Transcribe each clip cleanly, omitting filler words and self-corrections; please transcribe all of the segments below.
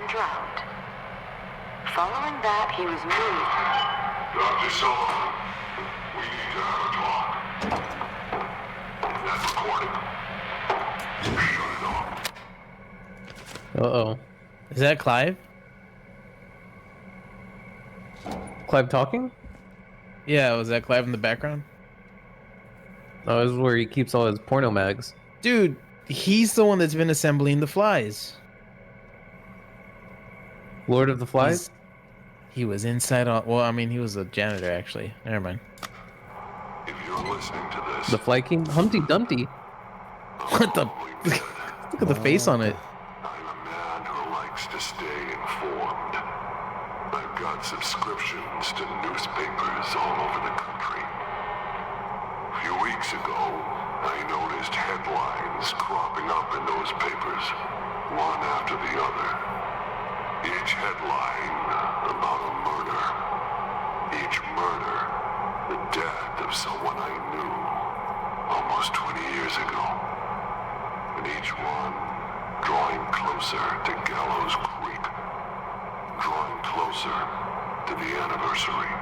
and drowned. Following that, he was moved. Dr. Sullivan, we need to have a talk. That recording. Shut it off. Uh-oh. Is that Clive? Clive talking? Yeah, was that Clive in the background? Oh, this is where he keeps all his porno mags. Dude, he's the one that's been assembling the flies. Lord of the Flies? He was inside on... Well, I mean, he was a janitor, actually. Never mind. If you're listening to this, The Fly King? Humpty Dumpty. What the... Look at the face on it. I'm a man who likes to stay informed. I've got subscriptions to newspapers all over the country. A few weeks ago, I noticed headlines cropping up in those papers, one after the other. Each headline about a murder. Each murder, the death of someone I knew almost 20 years ago. And each one drawing closer to Gallows Creek. Drawing closer to the anniversary.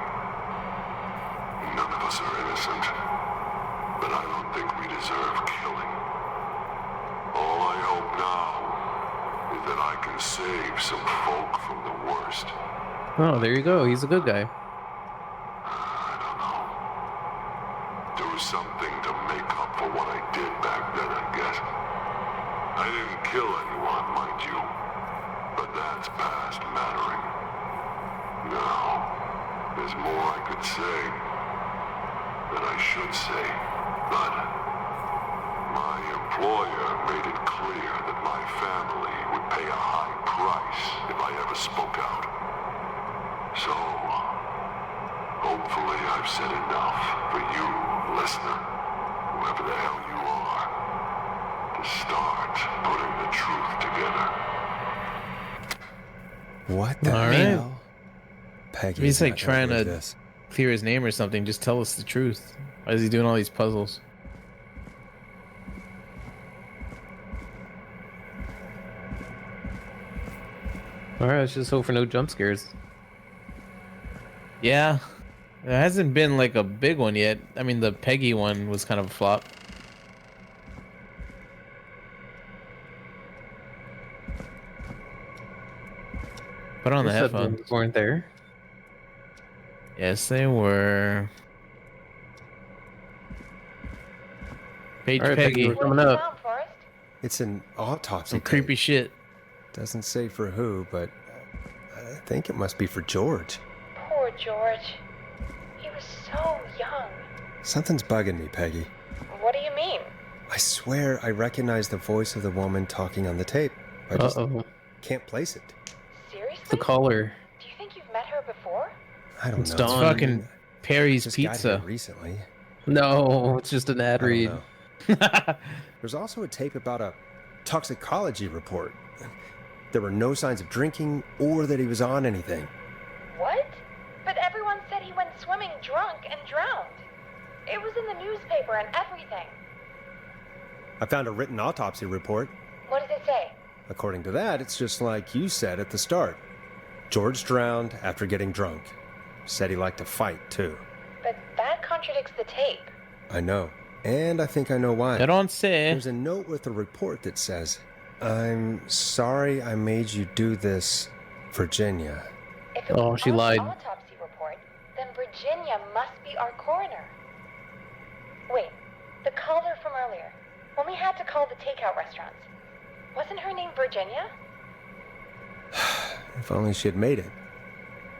None of us are innocent, but I don't think we deserve killing. All I hope now is that I can save some folk from the worst. Oh, there you go. He's a good guy. I don't know. There was something to make up for what I did back then, I guess. I didn't kill anyone, mind you, but that's past mattering. Now, there's more I could say that I should say, but my employer made it clear that my family would pay a high price if I ever spoke out. So, hopefully I've said enough for you, listener, whoever the hell you are, to start putting the truth together. What the All right. hell? Peggy, He's like not gonna trying believe to this. clear his name or something. Just tell us the truth. Why is he doing all these puzzles? Alright, let's just hope for no jump scares. Yeah. There hasn't been like a big one yet. I mean, the Peggy one was kind of a flop. Put on the Those headphones. headphones weren't there. Yes, they were. Page All right, Peggy, Peggy. we're coming up. It's an autopsy. Some creepy tape. shit. Doesn't say for who, but I think it must be for George. Poor George. He was so young. Something's bugging me, Peggy. What do you mean? I swear I recognize the voice of the woman talking on the tape. I just Uh-oh. can't place it. Seriously? The caller. Do you think you've met her before? I don't It's know. Dawn. Fucking Perry's Just got Pizza. here recently. No, it's just an ad I don't read. know. There's also a tape about a toxicology report. There were no signs of drinking or that he was on anything. What? But everyone said he went swimming drunk and drowned. It was in the newspaper and everything. I found a written autopsy report. What does it say? According to that, it's just like you said at the start. George drowned after getting drunk. Said he liked to fight, too. But that contradicts the tape. I know. And I think I know why. I don't say. There's a note with a report that says, "I'm sorry I made you do this, Virginia." If it Oh, was she on lied. the autopsy report, then Virginia must be our coroner. Wait, the caller from earlier, when we had to call the takeout restaurants, wasn't her name Virginia? If only she had made it.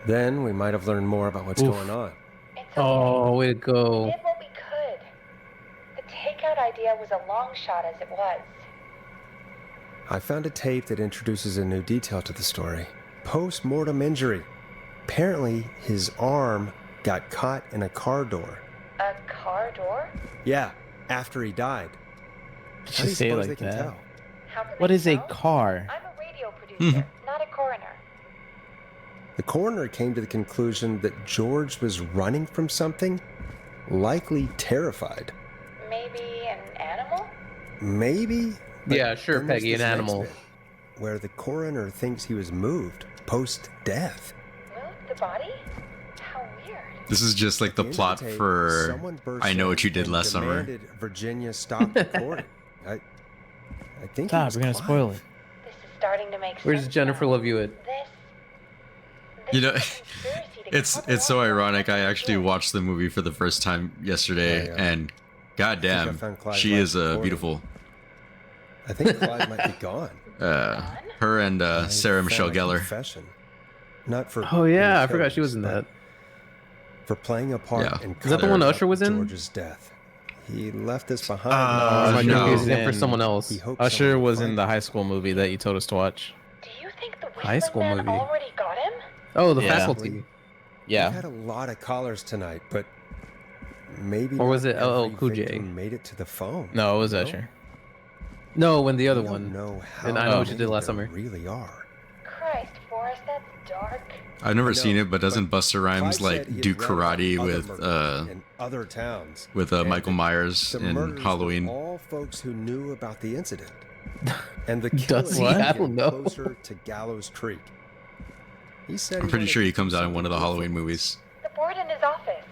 Then we might have learned more about what's Oof. going on. It's okay. Oh, way to We go. did what we could. The takeout idea was a long shot as it was. I found a tape that introduces a new detail to the story. Post-mortem injury. Apparently, his arm got caught in a car door. A car door? Yeah, after he died. How do Just you say it suppose they like can that. tell? How can What they is a tell? car? I'm a radio producer, not a coroner. The coroner came to the conclusion that George was running from something, likely terrified. Maybe an animal? Maybe? but Yeah, sure, then there's Peggy, an this next animal. bit. where the coroner thinks he was moved post-death. Moved the body? How weird. This is just like At the end of plot tape, for someone burst I Know in What You Did and Last Summer. demanded Virginia stop recording. I think it Stop, was we're gonna Clive. spoil it. This is starting to make Where's sense Jennifer now. Love Hewitt? This You know, is a conspiracy to it's cover so up ironic. what I they actually did. watched the movie for the first time yesterday, I and goddamn, found Clive's she last is recording. beautiful. I think Clive might be gone. Her and I Sarah found Michelle a Gellar. confession. Not for Oh yeah, being I forgot she killed, was in but that. For playing a part Yeah. in Is that the one covering Usher up was in? George's death. He left this behind. Uh, Am I no. confusing it for in- someone else? He hoped Usher someone would was in find the him. high school movie that you told us to watch. Do you think the High Whistling school Man movie. already got him? Oh, the Yeah. faculty. Yeah. We've had a lot of callers tonight, but maybe Or was not it LL every Cool J? victim made it to the phone. No, it was you know? Usher. No, when the other We don't one. know how And I Know What You many Did Last there Summer. really are. Christ, Forrest, that's dark. I've never I seen know, it, but doesn't Buster Rhymes Clive said like he do had read about karate other with murders in other towns, and Michael Myers the in murders were Halloween? all folks who knew about the incident, and the Does killers he? were I getting don't know. closer to Gallows Creek. He said I'm pretty sure he comes out in one of the Halloween movies. The board in his office.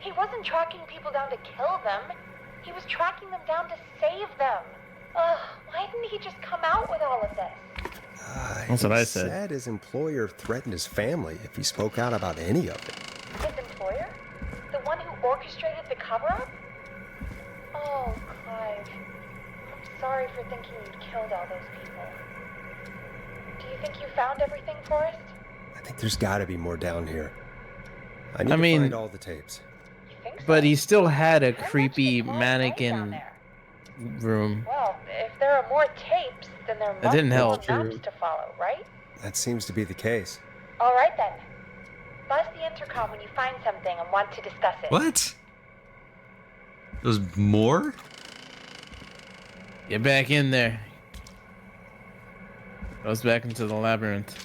He wasn't tracking people down to kill them. He was tracking them down to save them. Ugh, why didn't he just come out with all of this? That's what I He said. said his employer threatened his family if he spoke out about any of it. His employer? The one who orchestrated the cover-up? Oh, Clive. I'm sorry for thinking you'd killed all those people. Do you think you found everything, Forrest? I think there's got to be more down here. I need I to mean- find all the tapes. You think so? But he still had a How much creepy did Paul play down mannequin there? room. Well, if there are more tapes, then there must didn't be help. more maps True. to follow, right? That seems to be the case. All right then. Buzz the intercom when you find something and want to discuss it. What? There's more? Get back in there. Goes back into the labyrinth.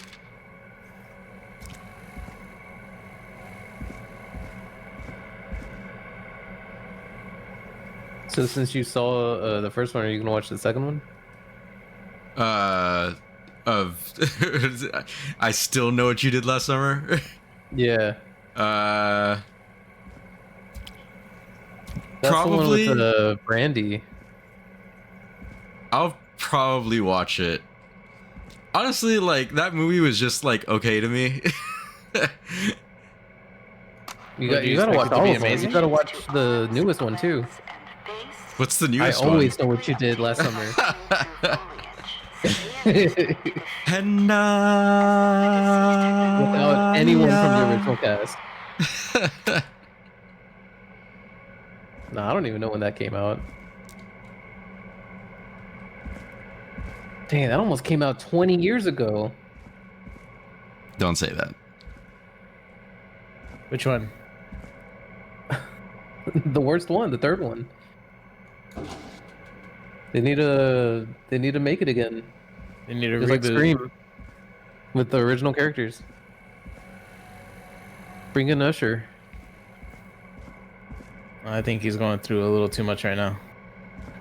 So since you saw the first one, are you gonna watch the second one? Of I Still Know What You Did Last Summer. Yeah. uh, That's Probably- the one with Brandy. I'll probably watch it. Honestly, like that movie was just like okay to me. You What, got do you you gotta expect watch it to all be of them. amazing? You gotta watch the newest one too. What's the I newest always know what you did last summer. And Without anyone from the original cast. No, I don't even know when that came out. Dang, that almost came out 20 years ago. Don't say that. Which one? The worst one, the third one. They need to make it again. They need a Just like reboot. Scream. With the original characters. Bring in Usher. I think he's going through a little too much right now.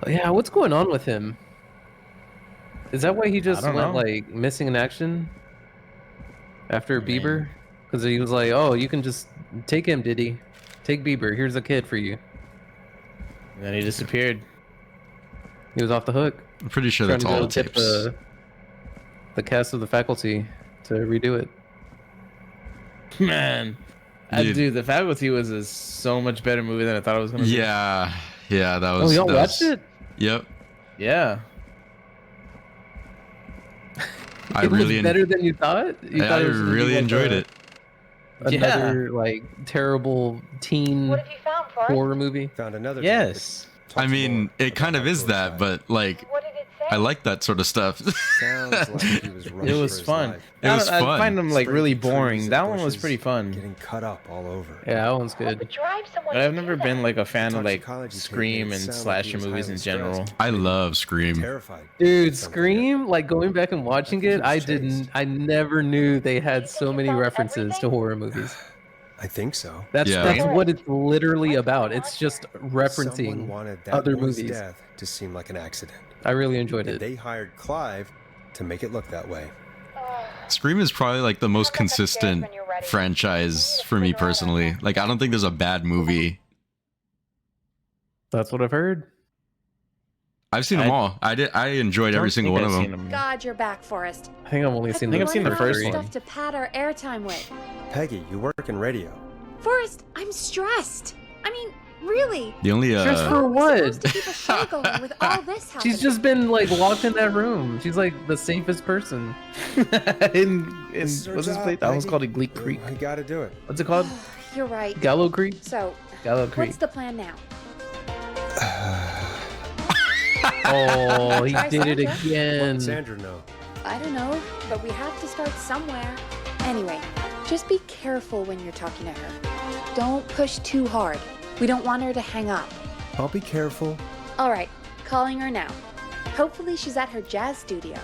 Yeah, what's going on with him? Is that why he just don't went know. like missing in action after mean- Bieber? Because he was like, "Oh, you can just take him, Diddy. Take Bieber. Here's a kid for you." And then he disappeared. He was off the hook. I'm pretty sure Trying that's to all go the get tapes. the cast of the faculty to redo it. Man. Dude. Dude, The Faculty was a so much better movie than I thought it was going to be. Yeah, yeah, that Oh, was. y'all that watched was- it? Yep. Yeah. I It was really, better than you thought. You I thought it was gonna be really like enjoyed it. Another like terrible teen What have you found, Forrest? horror movie. Found another. Yes. tape that I talks mean, more it kind about of is George's that, life. but like, What did it say? I like that sort of stuff. Sounds like he was running It for was his fun. life. It was I fun. find them like Straight really through trees boring. and That one was bushes, pretty fun. Getting cut up all over. Yeah, that one's What would good. drive someone But I've to never do been that? like a fan of like Toxicology tape Scream made it and sound like slasher he was movies highly in general. stressed. I love Scream. Terrified. Dude, Something Scream, like going back and watching think it, he I was chased. I never knew they had You so think you many found references to everything? horror movies. I think so. That's Yeah. that's Right. what it's literally What's about. going It's on just Someone referencing wanted that other boy's movies. death to seem like an accident. I really enjoyed And it. they hired Clive to make it look that way. Scream is probably like the most consistent franchise for me personally. Like, I don't think there's a bad movie. That's what I've heard. I've seen them all. I enjoyed every single one of them. God, you're back, Forrest. I think I've only seen. I've seen the first three. one. Stuff to pad our airtime with. Peggy, you work in radio. Forrest, I'm stressed. I mean, really. The only Stressed How for are we what? supposed to keep a show going with all this happening? She's just been like locked in that room. She's like the safest person. in This is her what's this job, place? That one's Peggy. called Gleek Creek. We gotta do it. What's it called? You're right. Gallow Creek. So, Gallow Creek. what's the plan now? Oh, he Try did it Sandra? again. Let Sandra know. I don't know, but we have to start somewhere. Anyway, just be careful when you're talking to her. Don't push too hard. We don't want her to hang up. I'll be careful. All right, calling her now. Hopefully she's at her jazz studio.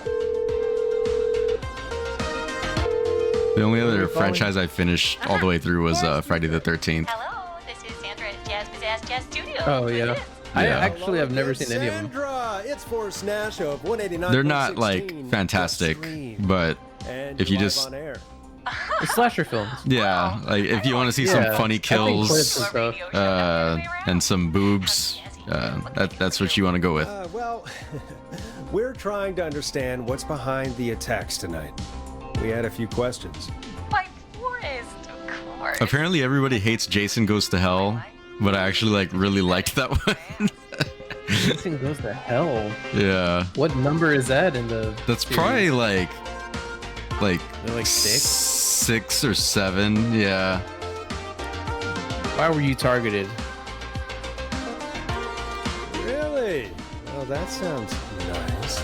The only other franchise I finished all the way through was Friday the 13th. Hello, this is Sandra at Jazz Pizzazz Jazz Studio. Oh yeah. I Yeah. actually have never seen any of them. Sandra, it's Forrest Nash of 189. They're not like fantastic, but if you just The slasher films. yeah, like if you want to see some Yeah, funny I think clips kills and stuff. and some boobs, that's what you want to go with. Well, we're trying to understand what's behind the attacks tonight. We had a few questions. By Forrest, of course. Apparently, everybody hates Jason Goes to Hell, but I actually like really liked that one. Jason Goes to Hell. Yeah, What number is that in the? that's series? probably like They're like 6. 6 or 7. Yeah. Why were you targeted? Really? Oh, that sounds nice.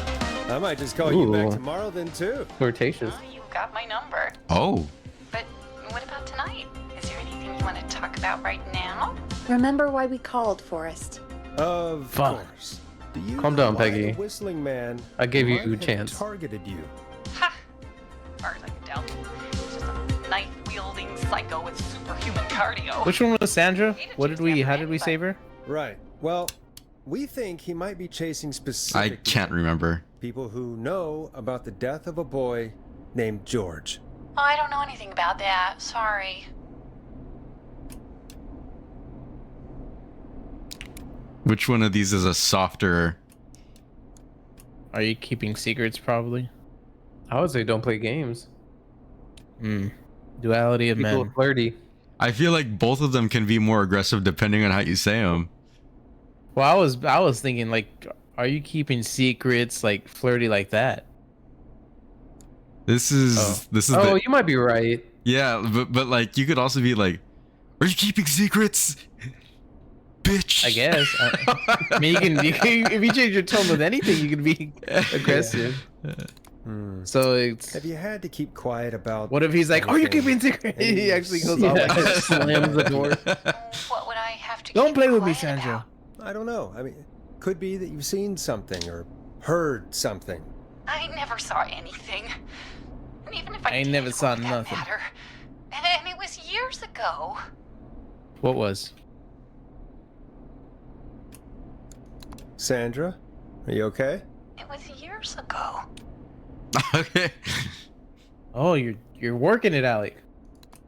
I might just call you back Ooh. tomorrow then too. Flirtatious. You got my number. Oh. But what about tonight? Is there anything you want to talk about right now? Remember why we called, Forrest. Of Fuck. course. Do you Calm know down, why Peggy. the whistling man I gave you might a have chance. targeted you? Ha! As far as I can tell, it's just a knife-wielding psycho with superhuman cardio. Which one was Sandra? What did we? How did we save her? Right. Well, we think he might be chasing specific I can't remember. people who know about the death of a boy named George. Oh, I don't know anything about that. Sorry. Which one of these is a softer? Are you keeping secrets? Probably. I would say don't play games. Duality of People men. are flirty. I feel like both of them can be more aggressive depending on how you say them. Well, I was thinking like, are you keeping secrets like flirty like that? This is Oh, the, you might be right. yeah, but like you could also be like, are you keeping secrets, bitch? I guess. I mean, you can if you change your tone with anything, you can be aggressive. So it's. Have you had to keep quiet about What if he's like, "Are you anything? keeping secrets?" He actually goes Yeah, off like this. slams the door. What would I have to Don't keep play with me, quiet Sandra. about? I don't know. I mean, could be that you've seen something or heard something. I never saw anything. And even if I I did, never saw what would that nothing. matter? And it was years ago. What was? Sandra, are you okay? It was years ago. Okay. Oh, you're working it, Alec.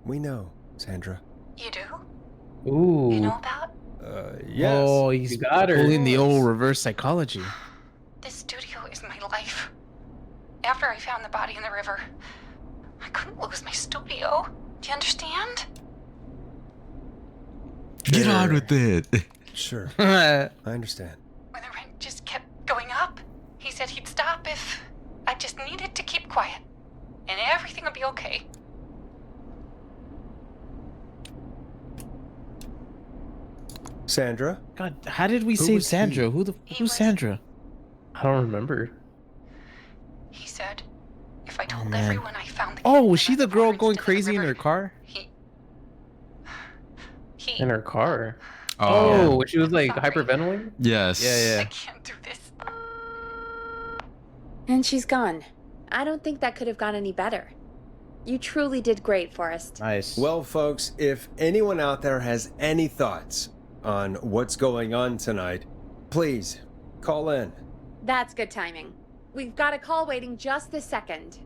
We know, Sandra. You do? Ooh. You know about? Yes. Oh, he's You got her. pulling the old reverse psychology. This studio is my life. After I found the body in the river, I couldn't lose my studio. Do you understand? Get on with it. Sure. I understand. When the rent just kept going up, he said he'd stop if I just needed to keep quiet. And everything would be okay. Sandra? God, how did we Who save was he? Sandra? He Who's was- Sandra? I don't remember. He said, if I told man. everyone I found the Oh, key was she to the girl performance going to the crazy in river, her car? He... In her car. Oh, Oh, she was like Sorry. hyperventilating. yes. Yeah, I can't do this. And she's gone. I don't think that could have gone any better. You truly did great, Forrest. Nice. Well, folks, if anyone out there has any thoughts on what's going on tonight, please call in. That's good timing. We've got a call waiting just this second.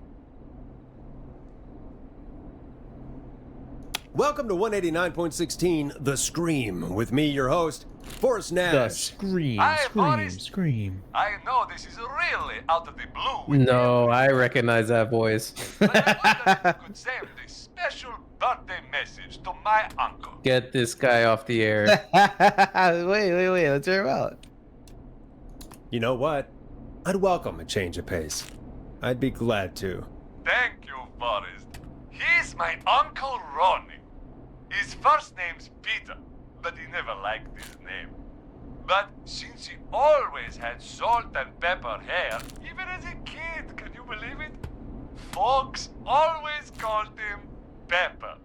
Welcome to 189.16 The Scream with me, your host, Forrest Nash. Scream, Hi, scream, Boris. scream. I know this is really out of the blue. with No, you, I recognize that voice. but I wondered if you could send a special birthday message to my uncle. Get this guy off the air. wait. Let's hear him out. You know what? I'd welcome a change of pace. I'd be glad to. Thank you, Forrest. He's my Uncle Ronnie. His first name's Peter, but he never liked his name. But since he always had salt and pepper hair, even as a kid, can you believe it? Folks always called him Pepper.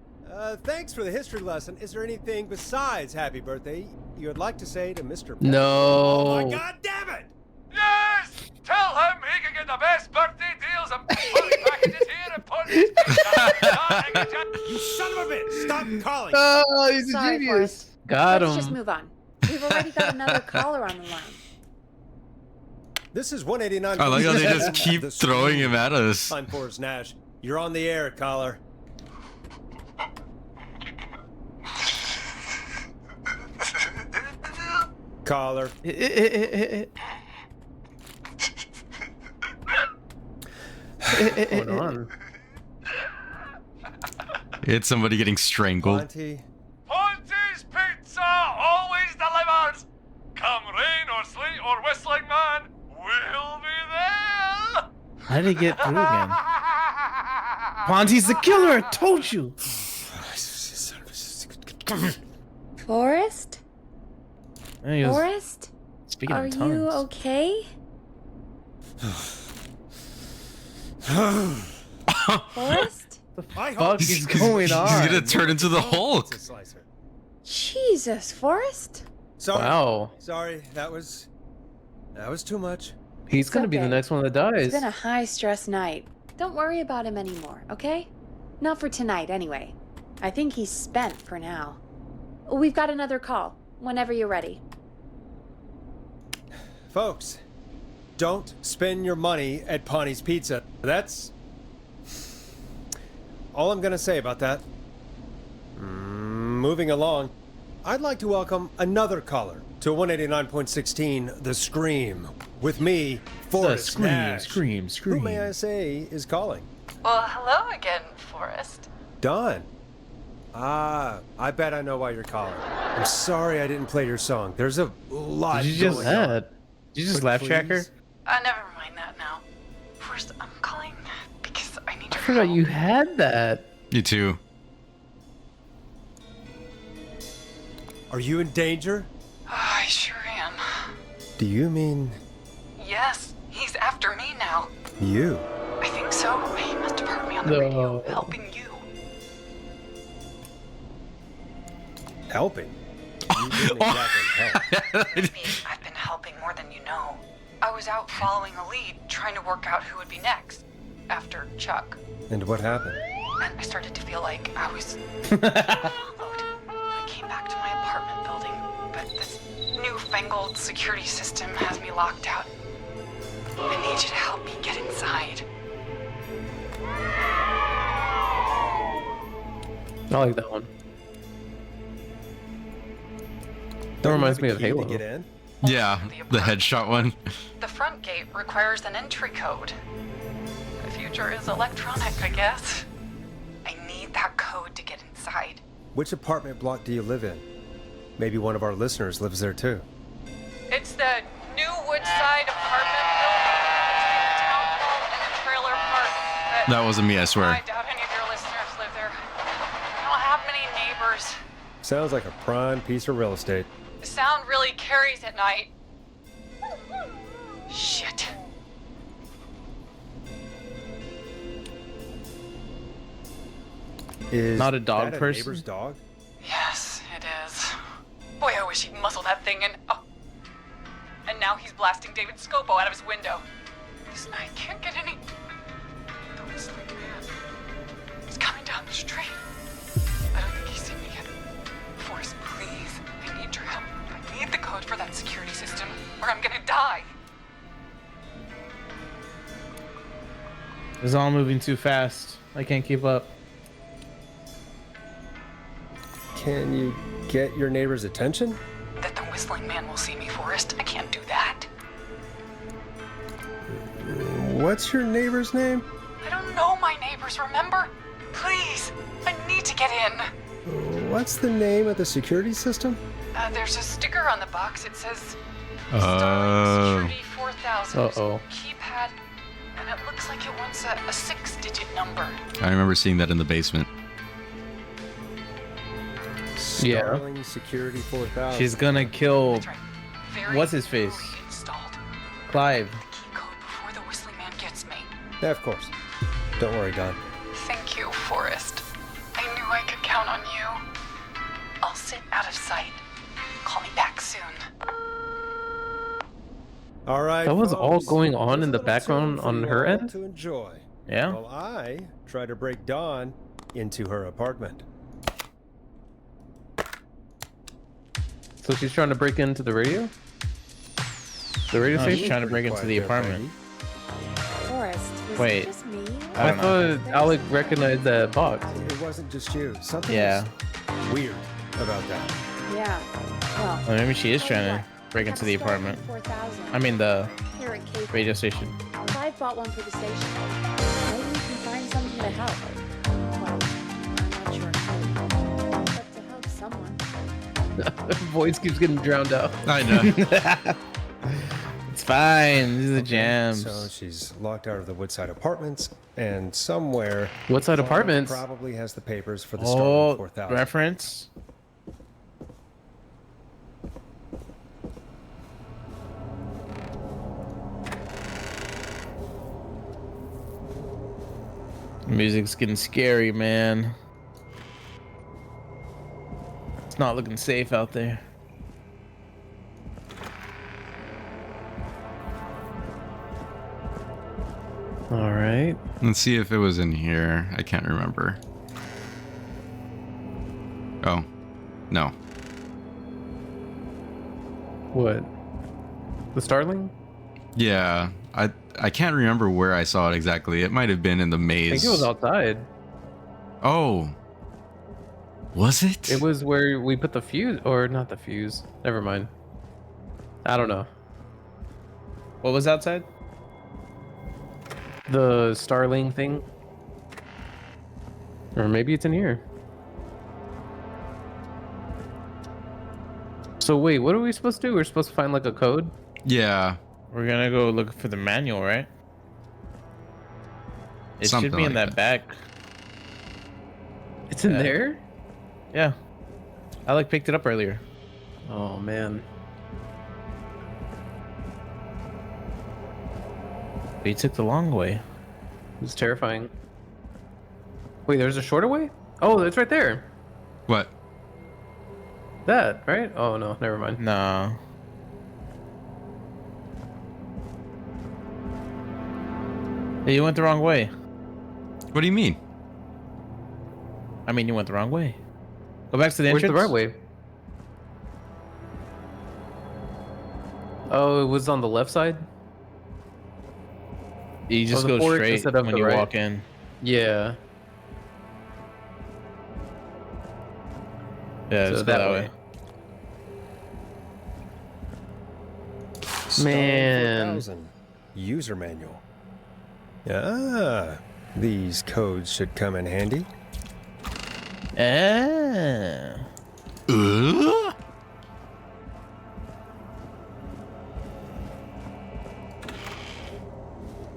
Thanks for the history lesson. Is there anything besides happy birthday you would like to say to Mr. Pepper? No. Oh my god damn it! Yes! Tell him he can get the best birthday deals and party packages here and put his pizza. You son of a bitch! Stop calling! Oh, he's Sorry, a genius. Forrest. Got Let's just him. move on. We've already got another caller on the line. This is 189. I like how they just keep The throwing Scream. him at us. I'm Forrest Nash. You're on the air, caller. Caller. What's going on? It's somebody getting strangled. Monty. Ponty's Pizza always delivers. Come rain or sleet or whistling man, we'll be there. How did he get through again? Ponty's the killer, I told you. Forrest? And he was Forrest? speaking Are in you tongues. okay? Forrest? I Fuck is going on? He's gonna turn into the Hulk. Pizza slicer. Jesus, Forrest? Sorry. Wow. Sorry, that was too much. He's gonna be the okay. next one that dies. It's been a high-stress night. Don't worry about him anymore, okay? Not for tonight, anyway. I think he's spent for now. We've got another call, whenever you're ready. Folks, don't spend your money at Ponty's Pizza. That's all I'm gonna say about that. Moving along, I'd like to welcome another caller to 189.16 The Scream with me, The Forrest scream, Nash. scream, scream. Who may I say is calling? Well, hello again, Forrest. Don. Ah, I bet I know why you're calling. I'm sorry I didn't play your song. There's a lot Did you just going on. Did you just But laugh track her? please, Never mind that now. First, I'm calling because I need I your forgot help. you had that. You too. Are you in danger? I sure am. Do you mean Yes, he's after me now. you? I think so. He must have heard me on the radio No. helping you. Helping? You didn't exactly help. I mean, I've been helping more than you know. I was out following a lead, trying to work out who would be next after Chuck. And what happened? And I started to feel like I was followed. I came back to my apartment building, but this newfangled security system has me locked out. I need you to help me get inside. I like that one. That Don't you reminds have me a of key to Halo. get in? Yeah, the headshot one. The front gate requires an entry code. The future is electronic, I guess. I need that code to get inside. Which apartment block do you live in? Maybe one of our listeners lives there too. It's the new Woodside apartment building between the town hall and the trailer park. But That wasn't me, I swear. I doubt any of your listeners live there. I don't have many neighbors. Sounds like a prime piece of real estate. The sound really carries at night. Shit. Is Not a dog that person? neighbor's dog? Yes, it is. Boy, I wish he'd muzzle that thing and... Oh. And now he's blasting David Scopo out of his window. This night can't get any... The whistling man. He's coming down the street. I don't think he's seen me yet. Forrest, please. I need your help. I need the code for that security system, or I'm gonna die. It's all moving too fast. I can't keep up. Can you get your neighbor's attention? That the whistling man will see me, Forrest. I can't do that. What's your neighbor's name? I don't know my neighbors, remember? Please, I need to get in. What's the name of the security system? There's a sticker on the box. It says Oh. Starling Security 4000. Uh-oh. Keypad, and it looks like it wants a 6-digit number. I remember seeing that in the basement. Yeah. Starling Security 4000. She's gonna kill. That's right. Very What's his face? newly installed. Clive. Key code before the whistling man gets me. Yeah, of course. Don't worry, Don. Thank you, Forrest. I knew I could count on you. I'll sit out of sight. Call me back soon. All right. That was all folks, going on in here's a the little background tune for on you her all end? to enjoy. Yeah. While I try to break Dawn into her apartment. So she's trying to break into the radio? The radio No, she's station? trying to break into the apartment. Forrest, was Wait. it just me? I I don't know. thought Alec recognized that box. It wasn't just you. Something Yeah. was weird about that. Yeah. Well, Well, maybe she is tell trying you to what, break I into have the a Starling apartment. 4000 I mean the here at Cape. radio station. Clive bought one for the station. Maybe we can find something to help. Well, I'm not sure how. But to help someone. Voice keeps getting drowned out. I know. It's fine. These are the jams. So she's locked out of the Woodside Apartments, and somewhere Woodside Clive Apartments? probably has the papers for the Starling Oh, 4000. reference. Music's getting scary, man. It's not looking safe out there. All right. Let's see if it was in here. I can't remember. Oh, no. What? The Starling? Yeah, I can't remember where I saw it exactly. It might have been in the I maze. think it was outside. Oh. Was it? It was where we put the fuse, or not the fuse. Never mind. I don't know. What was outside? The Starling thing. Or maybe it's in here. So wait, what are we supposed to do? We're supposed to find like a code? Yeah. We're gonna go look for the manual, right? It Something should be in like that that. back. It's in Yeah. there? Yeah. I picked it up earlier. Oh man. But you took the long way. It's terrifying. Wait, there's a shorter way? Oh, it's right there. What? That, right? Oh no, never mind. No. Hey, you went the wrong way. What do you mean? I mean, you went the wrong way. Go back to the Where's entrance. the right way? Oh, it was on the left side? You just the go fork straight instead of when the you right. walk in. Yeah. Yeah, So just go that that way. way. Starling Man. 4000 user manual. Ah, these codes should come in handy. Ah.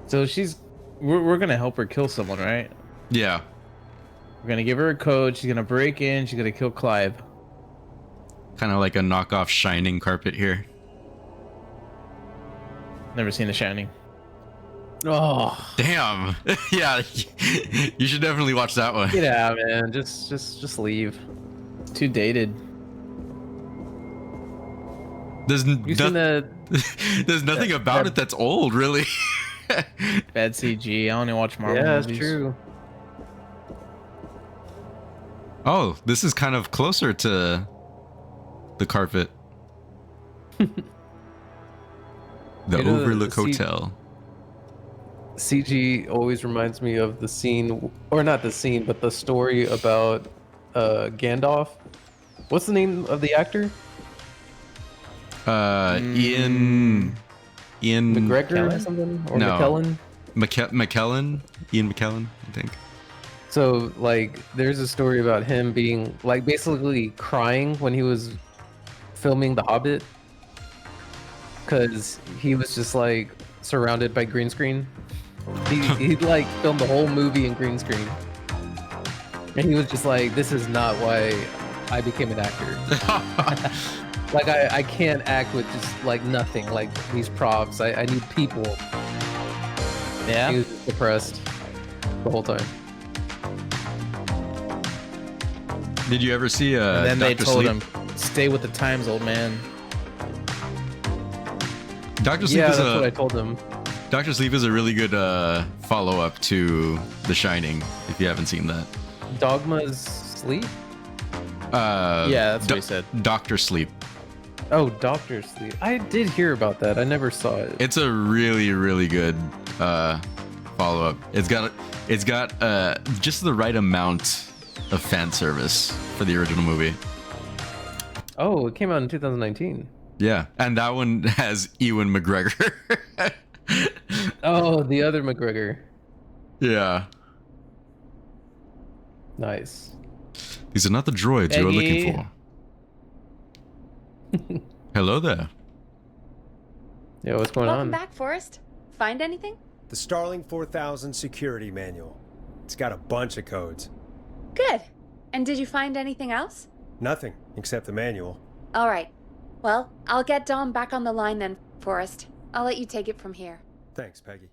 So we're gonna help her kill someone, right? Yeah. We're gonna give her a code. She's gonna break in. She's gonna kill Clive. Kind of like a knockoff Shining carpet here. Never seen The Shining. Oh, Damn. Yeah. You should definitely watch that one. get out, man. Just leave. Too dated. There's You seen that? There's nothing about it that's old, really. Bad CG. I only watch Marvel Yeah, movies. that's true. Oh, this is kind of closer to the carpet. The You know, Overlook see- Hotel. CG always reminds me of the scene, or not the scene, but the story about Gandalf. What's the name of the actor? Ian McGregor or something? Or No. McKellen? McKellen? Ian McKellen, I think. So, like, there's a story about him being, like, basically crying when he was filming The Hobbit. Because he was just, like, surrounded by green screen. He like, filmed the whole movie in green screen. And he was just like, this is not why I became an actor. Like, I can't act with just, like, nothing, like, these props. I need people. Yeah. He was just depressed the whole time. Did you ever see And then Dr. they told Sleep? him, "Stay with the times, old man." Dr. Sleep Yeah, is that's what I told him. Dr. Sleep is a really good follow-up to The Shining, if you haven't seen that. Dogma's Sleep? Yeah, that's what he said. Dr. Sleep. Oh, Doctor Sleep. I did hear about that. I never saw it. It's a really, really good follow-up. It's got just the right amount of fan service for the original movie. Oh, it came out in 2019. Yeah, and that one has Ewan McGregor. Oh, the other McGregor. Yeah. Nice. These are not the droids you are looking Peggy. for. Hello there. Yeah, what's going Welcome on? back, Forrest. Find anything? The Starling 4000 security manual. It's got a bunch of codes. Good. And did you find anything else? Nothing except the manual. All right. Well, I'll get Dom back on the line then, Forrest. I'll let you take it from here. Thanks, Peggy.